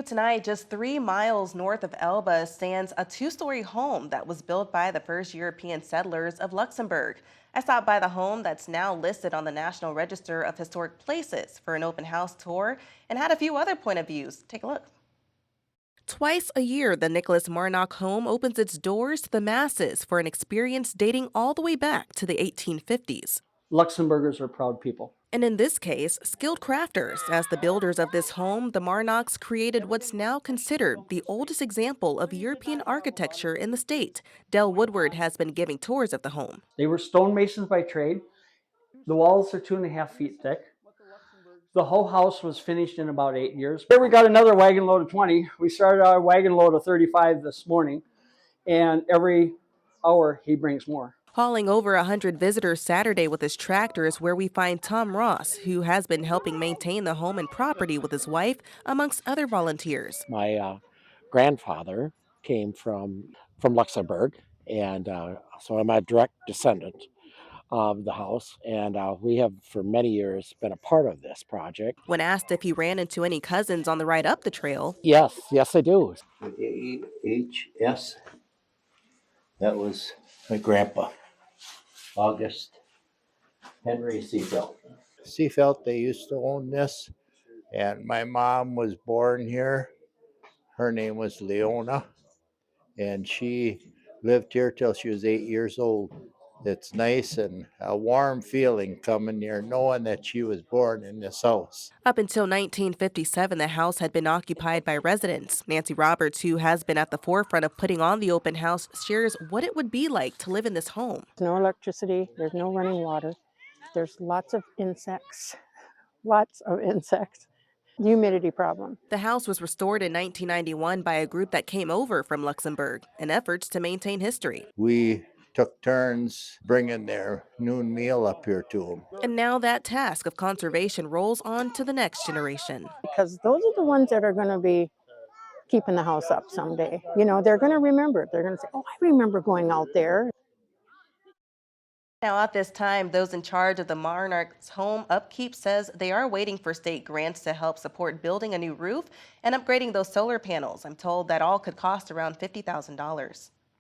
you tonight, just 3 miles north of Elba stands a two-story home that was built by the first European settlers of Luxembourg. I stopped by the home that's now listed on the National Register of Historic Places for an open house tour and had a few other point of views. Take a look. Twice a year, the Nicholas Marnach home opens its doors to the masses for an experience dating all the way back to the 1850s. Luxembourgers are proud people. And in this case, skilled crafters. As the builders of this home, the Marnachs created what's now considered the oldest example of European architecture in the state. Del Woodward has been giving tours of the home. They were stonemasons by trade. The walls are 2.5 feet thick. The whole house was finished in about 8 years. Here we got another wagon load of 20. We started our wagon load of 35 this morning, and every hour he brings more. Hauling over 100 visitors Saturday with his tractor is where we find Tom Ross, who has been helping maintain the home and property with his wife, amongst other volunteers. My grandfather came from Luxembourg, and so I'm a direct descendant of the house, and we have for many years been a part of this project. When asked if he ran into any cousins on the ride up the trail, Yes, I do. AHS, that was my grandpa, August Henry Seafelt. Seafelt, they used to own this, and my mom was born here. Her name was Leona, and she lived here till she was 8 years old. It's nice and a warm feeling coming here, knowing that she was born in this house. up until 1957, the house had been occupied by residents. Nancy Roberts, who has been at the forefront of putting on the open house, shares what it would be like to live in this home. There's no electricity, there's no running water, there's lots of insects, lots of insects. Humidity problem. The house was restored in 1991 by a group that came over from Luxembourg in efforts to maintain history. We took turns bringing their noon meal up here to them. And now that task of conservation rolls on to the next generation. Because those are the ones that are going to be keeping the house up someday. You know, they're going to remember it. They're going to say, oh, I remember going out there. Now, at this time, those in charge of the Marnach's home upkeep says they are waiting for state grants to help support building a new roof and upgrading those solar panels. I'm told that all could cost around $50,000.